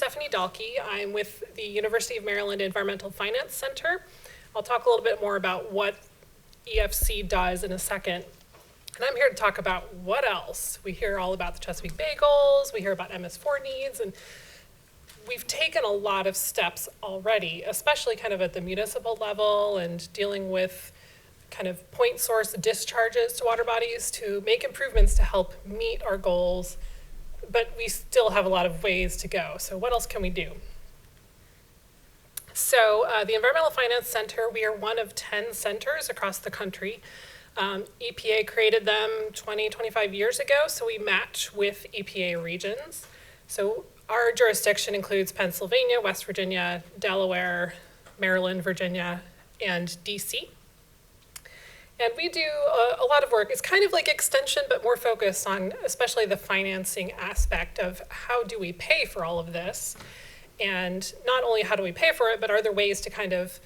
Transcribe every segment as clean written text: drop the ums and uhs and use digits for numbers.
Stephanie Dalke. I'm with the University of Maryland Environmental Finance Center. I'll talk a little bit more about what EFC does in a second. And I'm here to talk about what else. We hear all about the Chesapeake Bay goals, we hear about MS4 needs, and we've taken a lot of steps already, especially kind of at the municipal level and dealing with kind of point source discharges to water bodies to make improvements to help meet our goals, but we still have a lot of ways to go. So what else can we do? So the Environmental Finance Center, we are one of 10 centers across the country. EPA created them 20, 25 years ago, so we match with EPA regions. So our jurisdiction includes Pennsylvania, West Virginia, Delaware, Maryland, Virginia, and DC. And we do a lot of work. It's kind of like extension, but more focused on especially the financing aspect of how do we pay for all of this? And not only how do we pay for it, but are there ways to kind of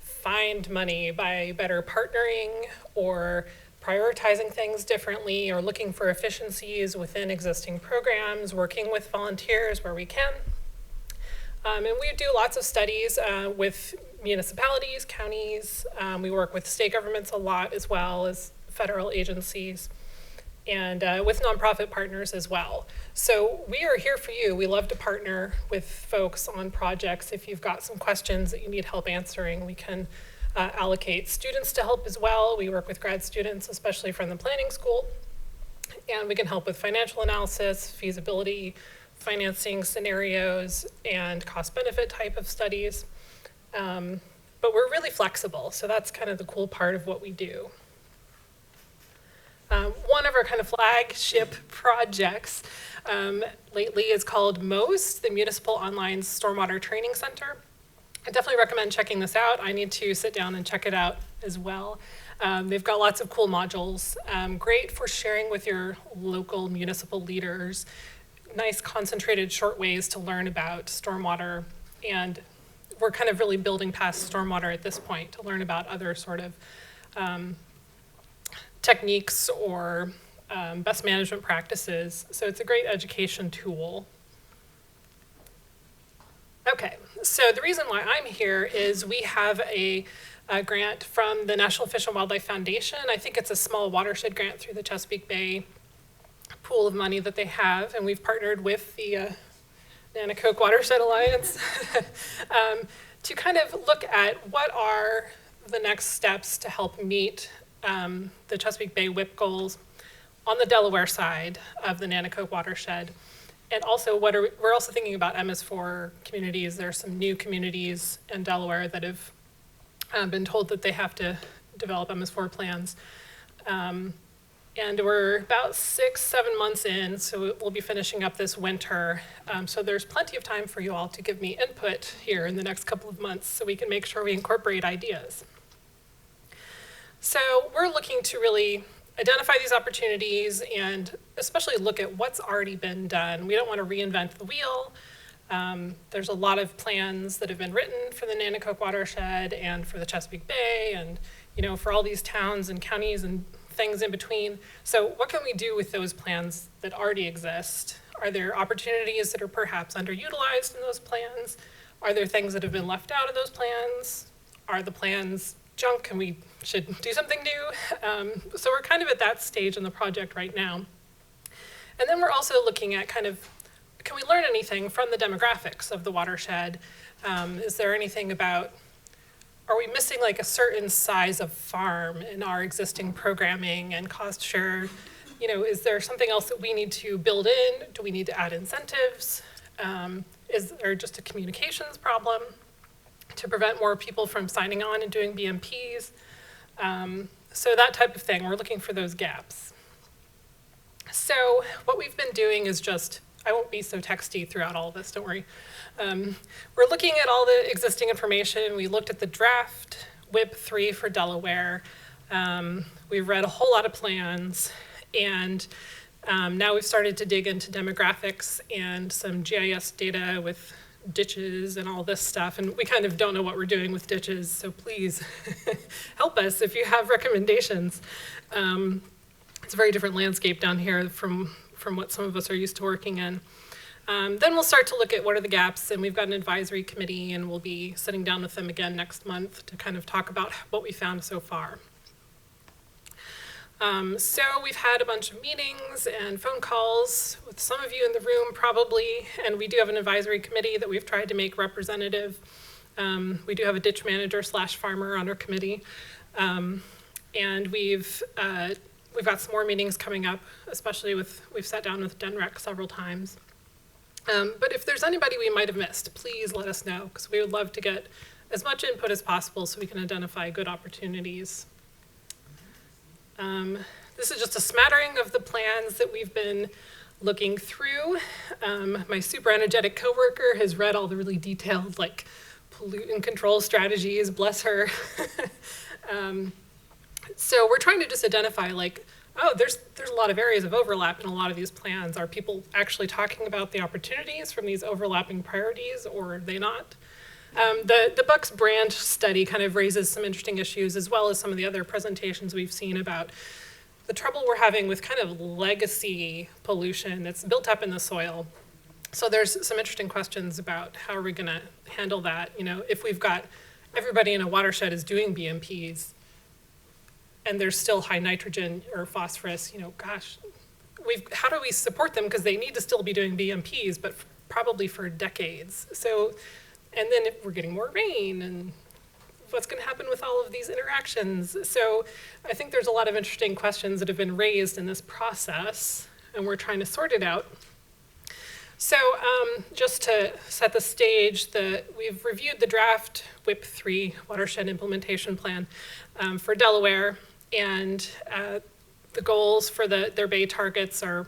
find money by better partnering or prioritizing things differently or looking for efficiencies within existing programs, working with volunteers where we can. And we do lots of studies with municipalities, counties. We work with state governments a lot as well as federal agencies and with nonprofit partners as well. So we are here for you. We love to partner with folks on projects. If you've got some questions that you need help answering, we can allocate students to help as well. We work with grad students, especially from the planning school. And we can help with financial analysis, feasibility, financing scenarios, and cost-benefit type of studies. But we're really flexible, so that's kind of the cool part of what we do. One of our kind of flagship projects lately is called MOST, the Municipal Online Stormwater Training Center. I definitely recommend checking this out. I need to sit down and check it out as well. They've got lots of cool modules, great for sharing with your local municipal leaders, nice concentrated short ways to learn about stormwater, and we're kind of really building past stormwater at this point to learn about other sort of techniques or best management practices. So it's a great education tool. Okay, so the reason why I'm here is we have a grant from the National Fish and Wildlife Foundation. I think it's a small watershed grant through the Chesapeake Bay pool of money that they have, and we've partnered with the Nanticoke Watershed Alliance to kind of look at what are the next steps to help meet the Chesapeake Bay WIP goals on the Delaware side of the Nanticoke watershed. And also we're also thinking about MS4 communities. There are some new communities in Delaware that have been told that they have to develop MS4 plans. And we're about 6-7 months in, so we'll be finishing up this winter. So there's plenty of time for you all to give me input here in the next couple of months so we can make sure we incorporate ideas. So we're looking to really identify these opportunities and especially look at what's already been done. We don't want to reinvent the wheel. There's a lot of plans that have been written for the Nanticoke watershed and for the Chesapeake Bay and for all these towns and counties and things in between. So what can we do with those plans that already exist? Are there opportunities that are perhaps underutilized in those plans? Are there things that have been left out of those plans? Are the plans junk and we should do something new? So we're kind of at that stage in the project right now. And then we're also looking at kind of, can we learn anything from the demographics of the watershed? Is there anything about, are we missing like a certain size of farm in our existing programming and cost share? Is there something else that we need to build in? Do we need to add incentives? Is there just a communications problem to prevent more people from signing on and doing BMPs? So that type of thing, we're looking for those gaps. So what we've been doing is just, I won't be so texty throughout all of this, don't worry. We're looking at all the existing information. We looked at the draft WIP 3 for Delaware. We've read a whole lot of plans, and now we've started to dig into demographics and some GIS data with ditches and all this stuff, and we kind of don't know what we're doing with ditches, so please help us if you have recommendations. It's a very different landscape down here from what some of us are used to working in. Then we'll start to look at what are the gaps, and we've got an advisory committee, and we'll be sitting down with them again next month to kind of talk about what we found so far. So we've had a bunch of meetings and phone calls with some of you in the room probably, and we do have an advisory committee that we've tried to make representative. We do have a ditch manager / farmer on our committee, and we've got some more meetings coming up, especially we've sat down with DENREC several times. But if there's anybody we might have missed, please let us know, because we would love to get as much input as possible so we can identify good opportunities. This is just a smattering of the plans that we've been looking through. My super energetic coworker has read all the really detailed, like, pollutant control strategies, bless her. So we're trying to just identify, like, oh, there's a lot of areas of overlap in a lot of these plans. Are people actually talking about the opportunities from these overlapping priorities, or are they not? The Bucks brand study kind of raises some interesting issues, as well as some of the other presentations we've seen about the trouble we're having with kind of legacy pollution that's built up in the soil. So there's some interesting questions about how are we going to handle that. You know, if we've got everybody in a watershed is doing BMPs, and there's still high nitrogen or phosphorus, you know, gosh, how do we support them? Because they need to still be doing BMPs, but probably for decades. So, and then if we're getting more rain, and what's going to happen with all of these interactions? So I think there's a lot of interesting questions that have been raised in this process, and we're trying to sort it out. So just to set the stage, we've reviewed the draft WIP 3 watershed implementation plan for Delaware, and the goals for their bay targets are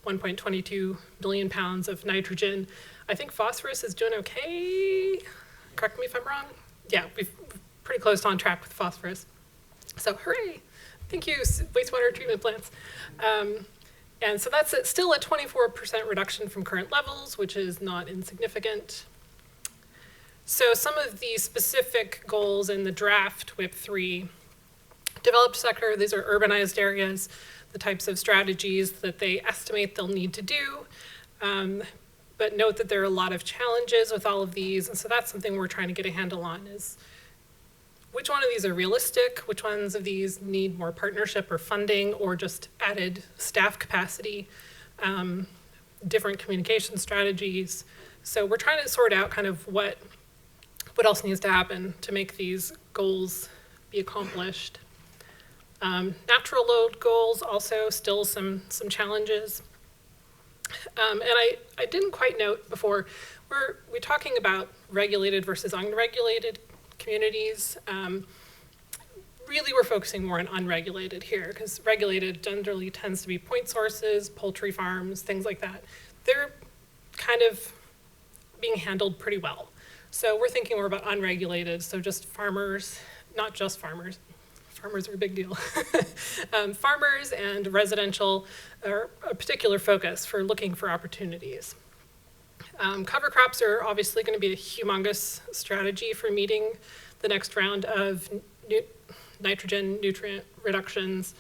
1.22 billion pounds of nitrogen. I think phosphorus is doing okay. Correct me if I'm wrong. Yeah, we're pretty close on track with phosphorus. So hooray, thank you, wastewater treatment plants. And so that's still a 24% reduction from current levels, which is not insignificant. So some of the specific goals in the draft WIP 3, developed sector, these are urbanized areas, the types of strategies that they estimate they'll need to do. But note that there are a lot of challenges with all of these, and so that's something we're trying to get a handle on, is which one of these are realistic, which ones of these need more partnership or funding or just added staff capacity, different communication strategies. So we're trying to sort out kind of what else needs to happen to make these goals be accomplished. Natural load goals, also still some challenges. And I didn't quite note before, we're talking about regulated versus unregulated communities. Really, we're focusing more on unregulated here, because regulated generally tends to be point sources, poultry farms, things like that. They're kind of being handled pretty well. So we're thinking more about unregulated, so just farmers, not just farmers. Farmers are a big deal. Farmers and residential are a particular focus for looking for opportunities. Cover crops are obviously going to be a humongous strategy for meeting the next round of nitrogen nutrient reductions.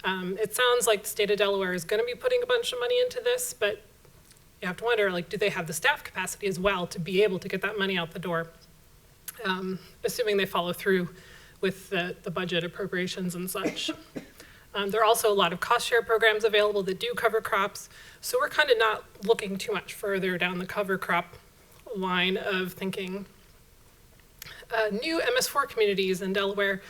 It sounds like the state of Delaware is going to be putting a bunch of money into this, but you have to wonder, like, do they have the staff capacity as well to be able to get that money out the door, assuming they follow through with the budget appropriations and such. There are also a lot of cost share programs available that do cover crops, so we're kind of not looking too much further down the cover crop line of thinking. New MS4 communities in Delaware,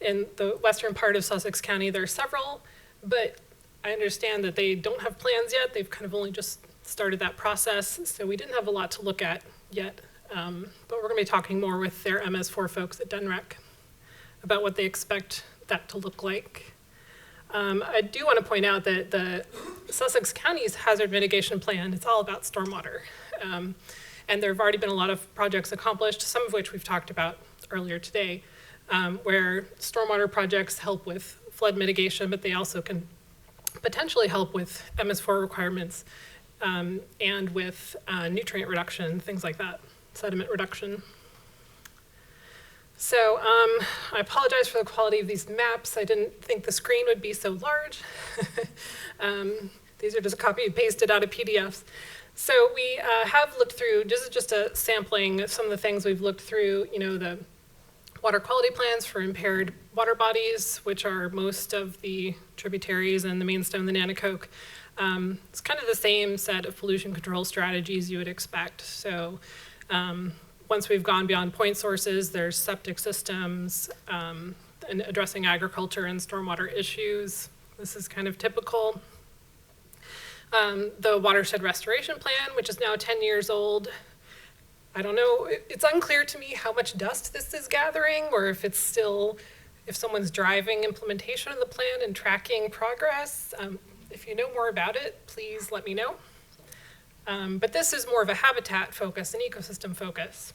in the western part of Sussex County, there are several, but I understand that they don't have plans yet. They've kind of only just started that process, so we didn't have a lot to look at yet, but we're gonna be talking more with their MS4 folks at DENREC about what they expect that to look like. I do want to point out that the Sussex County's hazard mitigation plan, it's all about stormwater. And there have already been a lot of projects accomplished, some of which we've talked about earlier today, where stormwater projects help with flood mitigation, but they also can potentially help with MS4 requirements and with nutrient reduction, things like that, sediment reduction. So I apologize for the quality of these maps. I didn't think the screen would be so large. These are just copy and pasted out of PDFs. So we have looked through, this is just a sampling of some of the things we've looked through, the water quality plans for impaired water bodies, which are most of the tributaries and the main stem, the Nanticoke. It's kind of the same set of pollution control strategies you would expect. So once we've gone beyond point sources, there's septic systems and addressing agriculture and stormwater issues. This is kind of typical. The watershed restoration plan, which is now 10 years old. I don't know, it's unclear to me how much dust this is gathering, or if it's still, if someone's driving implementation of the plan and tracking progress. If you know more about it, please let me know. But this is more of a habitat focus, an ecosystem focus.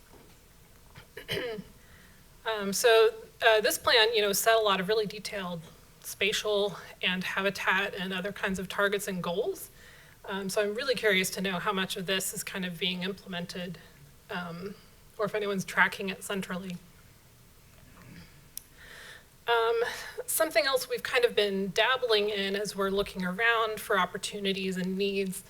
This plan, set a lot of really detailed spatial and habitat and other kinds of targets and goals. So I'm really curious to know how much of this is kind of being implemented, or if anyone's tracking it centrally. Something else we've kind of been dabbling in as we're looking around for opportunities and needs.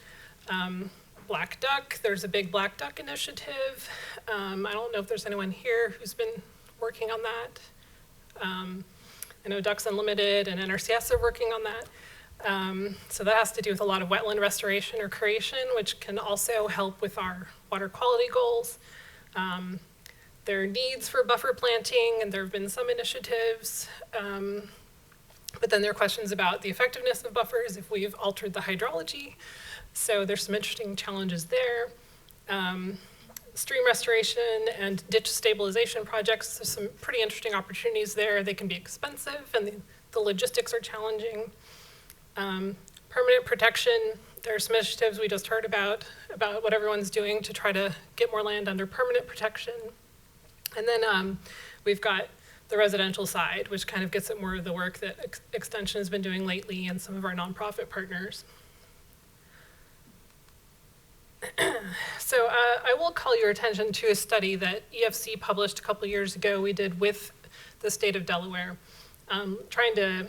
Black duck, there's a big black duck initiative. I don't know if there's anyone here who's been working on that. I know Ducks Unlimited and NRCS are working on that. So that has to do with a lot of wetland restoration or creation, which can also help with our water quality goals. There are needs for buffer planting, and there have been some initiatives. But then there are questions about the effectiveness of buffers if we've altered the hydrology. So there's some interesting challenges there. Stream restoration and ditch stabilization projects, there's some pretty interesting opportunities there. They can be expensive, and the logistics are challenging. Permanent protection, there are some initiatives we just heard about what everyone's doing to try to get more land under permanent protection. And then we've got the residential side, which kind of gets at more of the work that Extension has been doing lately and some of our nonprofit partners. So I will call your attention to a study that EFC published a couple years ago we did with the state of Delaware, trying to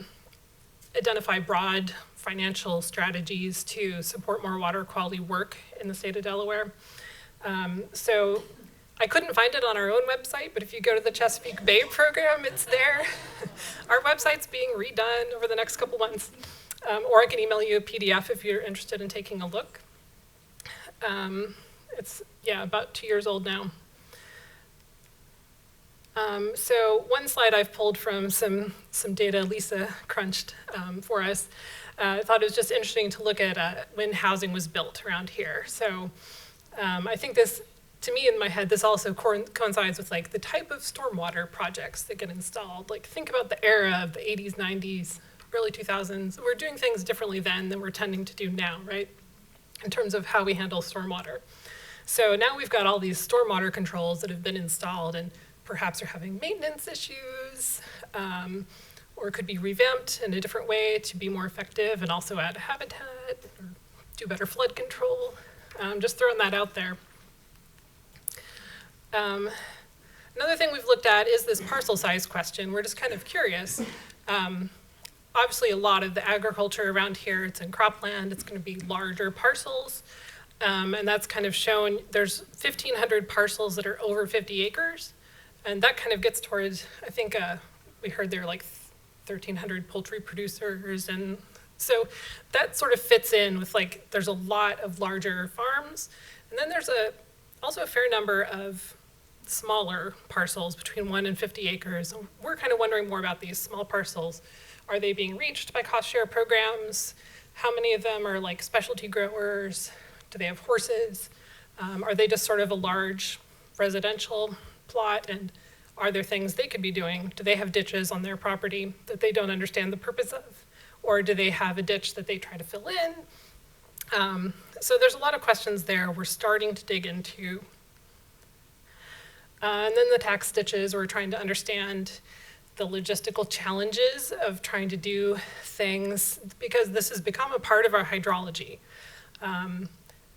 identify broad financial strategies to support more water quality work in the state of Delaware. So I couldn't find it on our own website, but if you go to the Chesapeake Bay program, it's there. Our website's being redone over the next couple months, or I can email you a PDF if you're interested in taking a look. It's, about 2 years old now. So one slide I've pulled from some data Lisa crunched for us. I thought it was just interesting to look at when housing was built around here. So I think this, to me in my head, this also coincides with like the type of stormwater projects that get installed. Like think about the era of the 80s, 90s, early 2000s. We're doing things differently then than we're tending to do now, right? In terms of how we handle stormwater. So now we've got all these stormwater controls that have been installed and perhaps are having maintenance issues, or could be revamped in a different way to be more effective and also add habitat or do better flood control. Just throwing that out there. Another thing we've looked at is this parcel size question. We're just kind of curious. Obviously a lot of the agriculture around here, it's in cropland, it's going to be larger parcels. And that's kind of shown, there's 1,500 parcels that are over 50 acres. And that kind of gets towards, I think we heard there are like 1,300 poultry producers. And so that sort of fits in with like, there's a lot of larger farms. And then there's also a fair number of smaller parcels between 1 and 50 acres. And we're kind of wondering more about these small parcels. Are they being reached by cost share programs? How many of them are like specialty growers? Do they have horses? Are they just sort of a large residential plot? And are there things they could be doing? Do they have ditches on their property that they don't understand the purpose of? Or do they have a ditch that they try to fill in? So there's a lot of questions there we're starting to dig into. And then the tax ditches, we're trying to understand the logistical challenges of trying to do things, because this has become a part of our hydrology.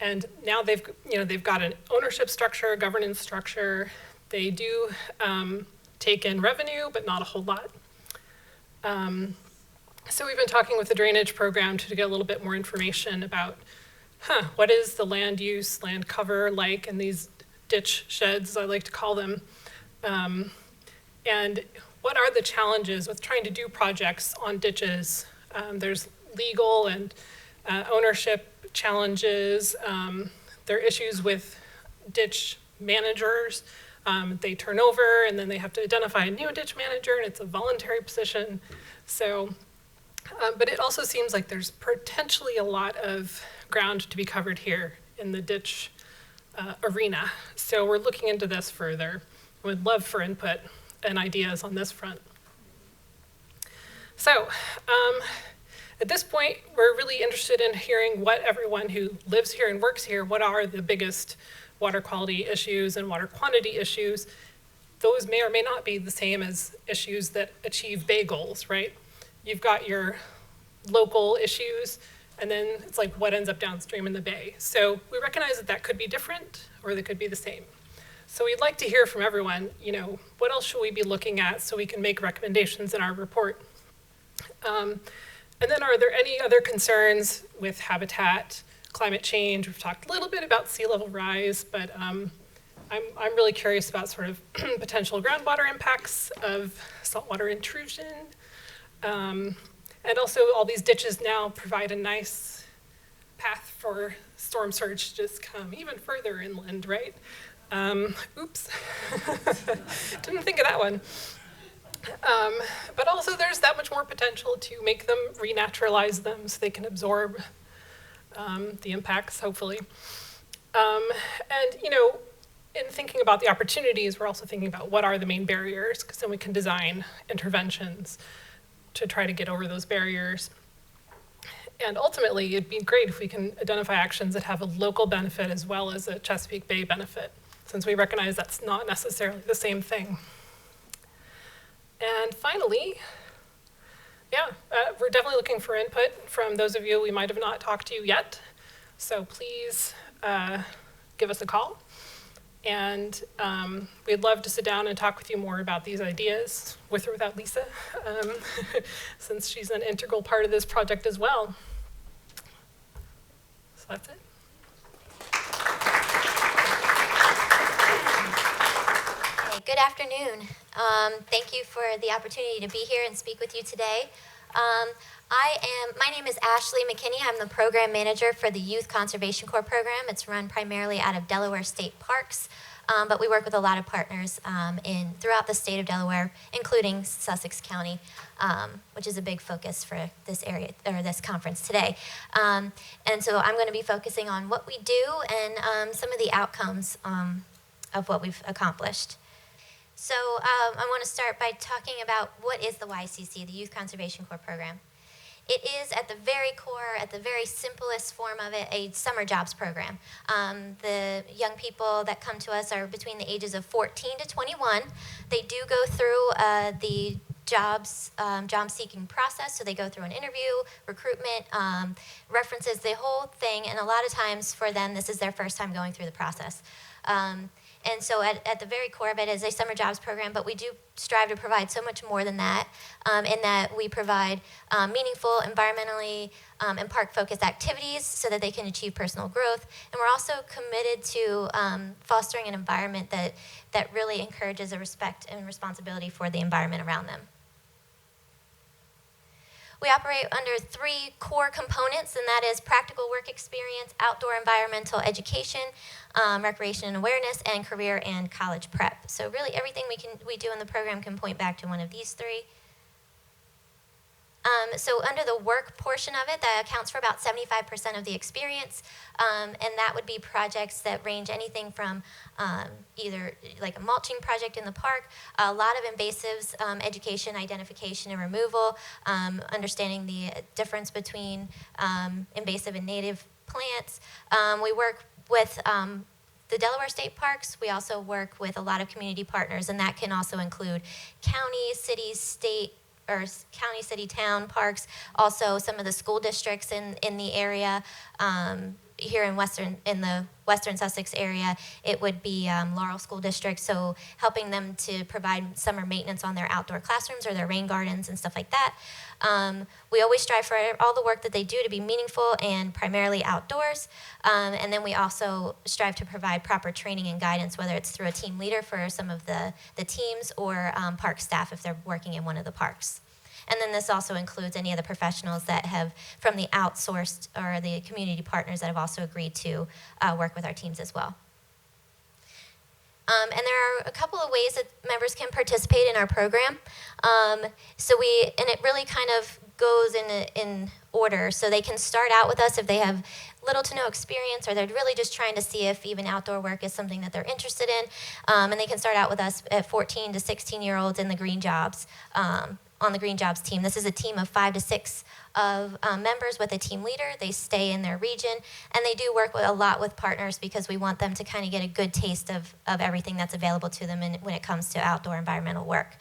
And now they've got an ownership structure, governance structure. They do take in revenue, but not a whole lot. So we've been talking with the drainage program to get a little bit more information about what is the land use, land cover like in these ditch sheds, as I like to call them? And what are the challenges with trying to do projects on ditches? There's legal and ownership challenges. There are issues with ditch managers. They turn over and then they have to identify a new ditch manager, and it's a voluntary position. So, but it also seems like there's potentially a lot of ground to be covered here in the ditch arena. So we're looking into this further. Would love for input and ideas on this front. So at this point, we're really interested in hearing what everyone who lives here and works here, what are the biggest water quality issues and water quantity issues. Those may or may not be the same as issues that achieve Bay goals, right? You've got your local issues, and then it's like what ends up downstream in the Bay. So we recognize that that could be different, or they could be the same. So we'd like to hear from everyone, what else should we be looking at so we can make recommendations in our report? And then are there any other concerns with habitat, climate change? We've talked a little bit about sea level rise, but I'm really curious about sort of potential groundwater impacts of saltwater intrusion. And also all these ditches now provide a nice path for storm surge to just come even further inland, right? Oops, didn't think of that one. But also there's that much more potential to make them, renaturalize them so they can absorb the impacts, hopefully. And in thinking about the opportunities, we're also thinking about what are the main barriers, because then we can design interventions to try to get over those barriers. And ultimately, it'd be great if we can identify actions that have a local benefit as well as a Chesapeake Bay benefit, since we recognize that's not necessarily the same thing. And finally, we're definitely looking for input from those of you we might have not talked to yet. So please give us a call. And we'd love to sit down and talk with you more about these ideas, with or without Lisa, since she's an integral part of this project as well. So that's it. Hey, good afternoon. Thank you for the opportunity to be here and speak with you today. My name is AshLeigh McKinney. I'm the program manager for the Youth Conservation Corps program. It's run primarily out of Delaware State Parks, but we work with a lot of partners throughout the state of Delaware, including Sussex County, which is a big focus for this area or this conference today. And so I'm going to be focusing on what we do and some of the outcomes of what we've accomplished. So I want to start by talking about what is the YCC, the Youth Conservation Corps program. It is at the very core, at the very simplest form of it, a summer jobs program. The young people that come to us are between the ages of 14 to 21. They do go through the job seeking process, so they go through an interview, recruitment, references, the whole thing, and a lot of times for them, this is their first time going through the process. And so at the very core of it is a summer jobs program, but we do strive to provide so much more than that, in that we provide meaningful, environmentally and park-focused activities so that they can achieve personal growth. And we're also committed to fostering an environment that really encourages a respect and responsibility for the environment around them. We operate under 3 core components, and that is practical work experience, outdoor environmental education, recreation and awareness, and career and college prep. So really everything we do in the program can point back to one of these 3. So under the work portion of it, that accounts for about 75% of the experience, and that would be projects that range anything from either like a mulching project in the park, a lot of invasives, education, identification, and removal, understanding the difference between invasive and native plants. We work with the Delaware State Parks. We also work with a lot of community partners, and that can also include counties, cities, state, or county, city, town parks, also some of the school districts in the area, here in the Western Sussex area, it would be Laurel School District, so helping them to provide summer maintenance on their outdoor classrooms or their rain gardens and stuff like that. We always strive for all the work that they do to be meaningful and primarily outdoors. And then we also strive to provide proper training and guidance, whether it's through a team leader for some of the teams or park staff if they're working in one of the parks. And then this also includes any of the professionals that have, from the outsourced or the community partners that have also agreed to work with our teams as well. And there are a couple of ways that members can participate in our program. And it really kind of goes in order. So they can start out with us if they have little to no experience, or they're really just trying to see if even outdoor work is something that they're interested in. And they can start out with us at 14 to 16-year-olds in the Green Jobs, on the Green Jobs team. This is a team of 5 to 6 of members with a team leader. They stay in their region, and they do work a lot with partners because we want them to kind of get a good taste of everything that's available to them when it comes to outdoor environmental work.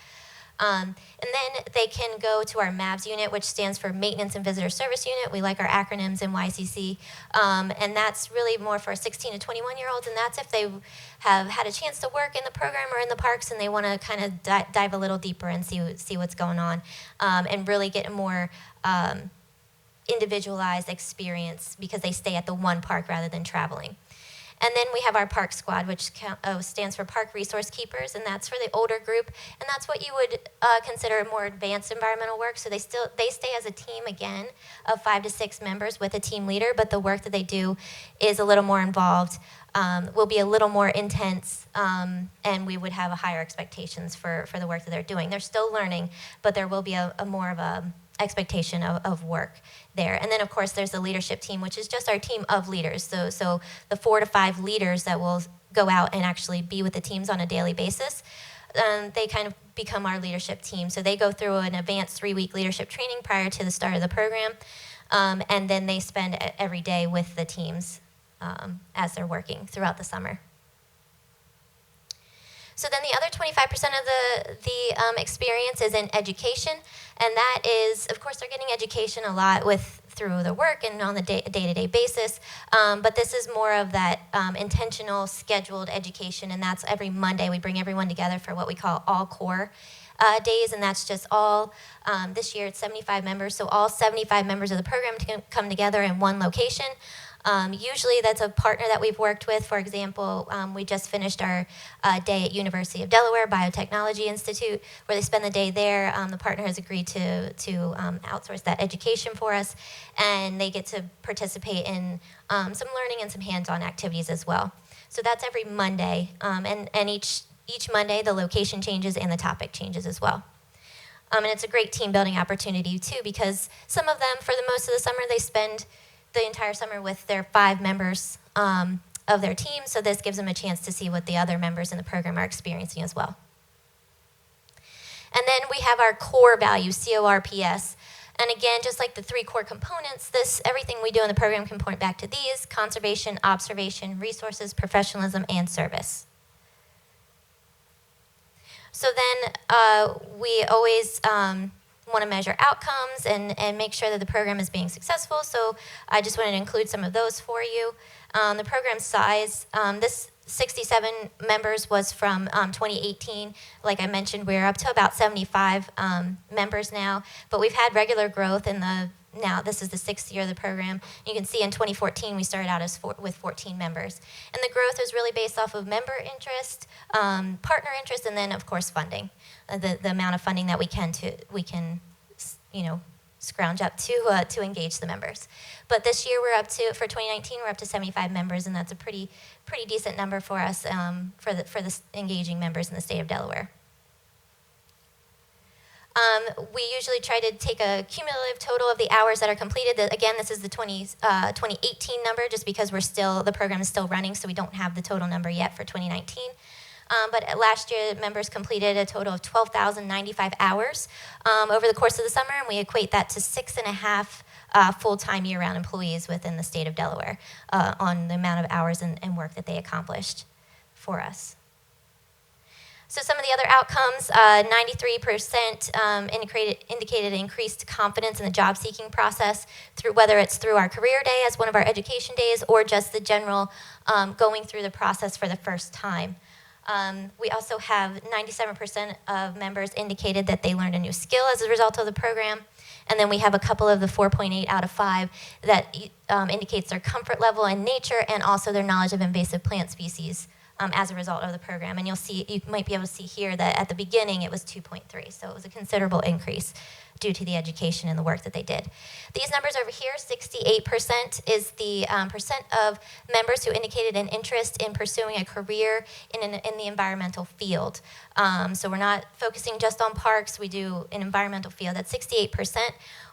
And then they can go to our MAVS unit, which stands for Maintenance and Visitor Service Unit. We like our acronyms in YCC. And that's really more for 16 to 21-year-olds, and that's if they have had a chance to work in the program or in the parks and they want to kind of dive a little deeper and see what's going on, and really get a more individualized experience because they stay at the one park rather than traveling. And then we have our Park Squad, which stands for Park Resource Keepers, and that's for the older group, and that's what you would consider more advanced environmental work. So they stay as a team again of 5 to 6 members with a team leader, but the work that they do is a little more involved, will be a little more intense, and we would have higher expectations for the work that they're doing. They're still learning, but there will be a more of a expectation of work there. And then, of course, there's the leadership team, which is just our team of leaders. So the 4 to 5 leaders that will go out and actually be with the teams on a daily basis, they kind of become our leadership team. So they go through an advanced 3-week leadership training prior to the start of the program, and then they spend every day with the teams as they're working throughout the summer. So then the other 25% of the experience is in education, and that is, of course, they're getting education a lot through their work and on the day-to-day basis, but this is more of that intentional, scheduled education, and that's every Monday. We bring everyone together for what we call all core days, and that's just all, this year it's 75 members, so all 75 members of the program can come together in one location. Usually that's a partner that we've worked with. For example, we just finished our day at University of Delaware Biotechnology Institute, where they spend the day there. The partner has agreed to outsource that education for us, and they get to participate in some learning and some hands-on activities as well. So that's every Monday, and each Monday the location changes and the topic changes as well. And it's a great team building opportunity too, because some of them, for the most of the summer, they spend the entire summer with their 5 members of their team, so this gives them a chance to see what the other members in the program are experiencing as well. And then we have our core values, CORPS. And again, just like the 3 core components, everything we do in the program can point back to these: conservation, observation, resources, professionalism, and service. So then we always want to measure outcomes and make sure that the program is being successful. So I just wanted to include some of those for you. The program size, this 67 members was from 2018. Like I mentioned, we're up to about 75 members now, but we've had regular growth now this is the 6th year of the program. You can see in 2014 we started out with 14 members. And the growth is really based off of member interest, partner interest, and then of course funding. The amount of funding that we can scrounge up to engage the members. But this year for 2019 we're up to 75 members, and that's a pretty decent number for us for the engaging members in the state of Delaware. We usually try to take a cumulative total of the hours that are completed. Again, this is the 2018 number, just because the program is still running, so we don't have the total number yet for 2019. But last year, members completed a total of 12,095 hours over the course of the summer, and we equate that to 6.5 full-time year-round employees within the state of Delaware on the amount of hours and work that they accomplished for us. So some of the other outcomes, 93% indicated increased confidence in the job-seeking process, through whether it's through our career day as one of our education days or just the general going through the process for the first time. We also have 97% of members indicated that they learned a new skill as a result of the program. And then we have a couple of the 4.8 out of 5 that indicates their comfort level in nature and also their knowledge of invasive plant species as a result of the program. And you might be able to see here that at the beginning it was 2.3, so it was a considerable increase due to the education and the work that they did. These numbers over here, 68% is the percent of members who indicated an interest in pursuing a career in the environmental field. So we're not focusing just on parks, we do an environmental field. That's 68%,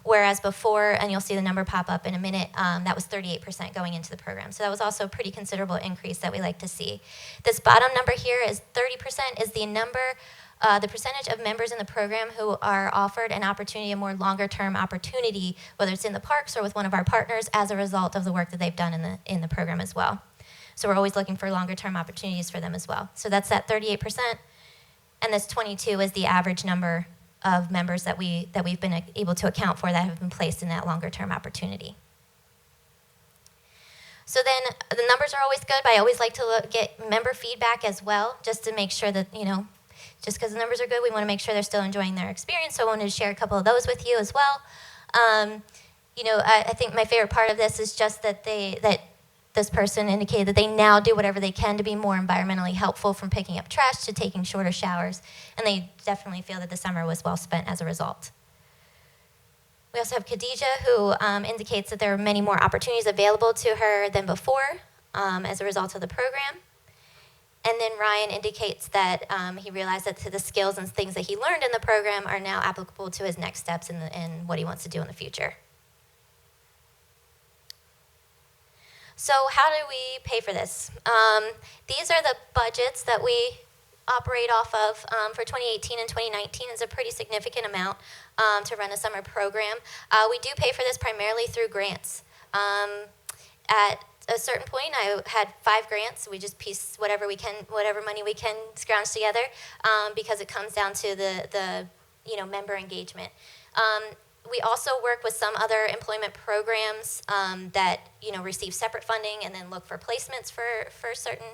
whereas before, and you'll see the number pop up in a minute, that was 38% going into the program. So that was also a pretty considerable increase that we like to see. This bottom number here is 30% is the percentage of members in the program who are offered an opportunity, a more longer-term opportunity, whether it's in the parks or with one of our partners, as a result of the work that they've done in the program as well. So we're always looking for longer-term opportunities for them as well. So that's that 38%, and this 22 is the average number of members that we've been able to account for that have been placed in that longer-term opportunity. So then the numbers are always good, but I always like to get member feedback as well, just to make sure that, just because the numbers are good, we want to make sure they're still enjoying their experience. So I wanted to share a couple of those with you as well. I think my favorite part of this is just that this person indicated that they now do whatever they can to be more environmentally helpful, from picking up trash to taking shorter showers, and they definitely feel that the summer was well spent as a result. We also have Khadija, who indicates that there are many more opportunities available to her than before as a result of the program. And then Ryan indicates that he realized that the skills and things that he learned in the program are now applicable to his next steps in what he wants to do in the future. So how do we pay for this? These are the budgets that we operate off of for 2018 and 2019. Is a pretty significant amount to run a summer program. We do pay for this primarily through grants. At a certain point, I had 5 grants. We just piece whatever money we can scrounge together, because it comes down to the member engagement. We also work with some other employment programs that receive separate funding and then look for placements for certain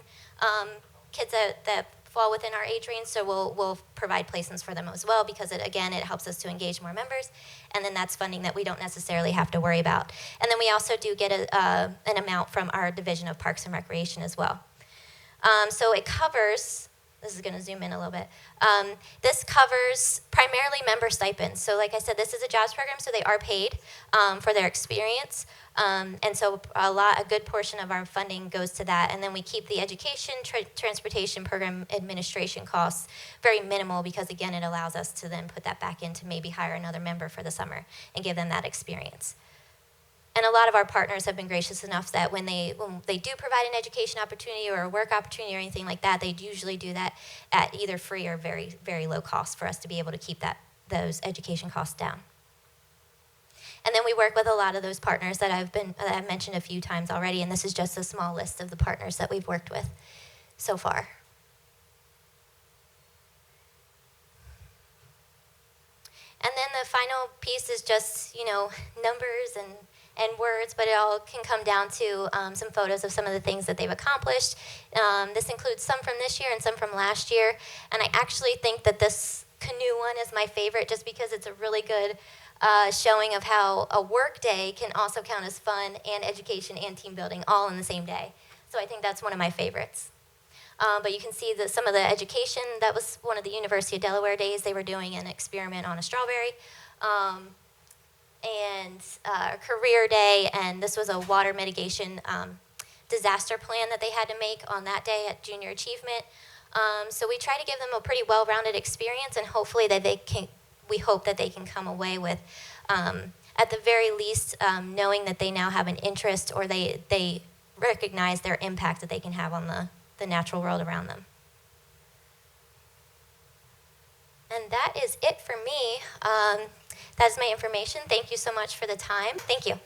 kids that fall within our age range. So we'll provide placements for them as well, because it helps us to engage more members, and then that's funding that we don't necessarily have to worry about. And then we also do get an amount from our Division of Parks and Recreation as well. So it covers. This is going to zoom in a little bit. This covers primarily member stipends. So like I said, this is a jobs program, so they are paid for their experience. And so a good portion of our funding goes to that. And then we keep the education, transportation, program administration costs very minimal, because again, it allows us to then put that back in to maybe hire another member for the summer and give them that experience. And a lot of our partners have been gracious enough that when they do provide an education opportunity or a work opportunity or anything like that, they usually do that at either free or very, very low cost for us to be able to keep those education costs down. And then we work with a lot of those partners that I've mentioned a few times already, and this is just a small list of the partners that we've worked with so far. And then the final piece is just, numbers and words, but it all can come down to some photos of some of the things that they've accomplished. This includes some from this year and some from last year, and I actually think that this canoe one is my favorite, just because it's a really good showing of how a work day can also count as fun and education and team building all in the same day. So I think that's one of my favorites. But you can see that some of the education, that was one of the University of Delaware days. They were doing an experiment on a strawberry. And a career day, and this was a water mitigation disaster plan that they had to make on that day at Junior Achievement. So we try to give them a pretty well-rounded experience, and hopefully that we hope that they can come away with, at the very least, knowing that they now have an interest, or they recognize their impact that they can have on the natural world around them. And that is it for me. That's my information. Thank you so much for the time. Thank you.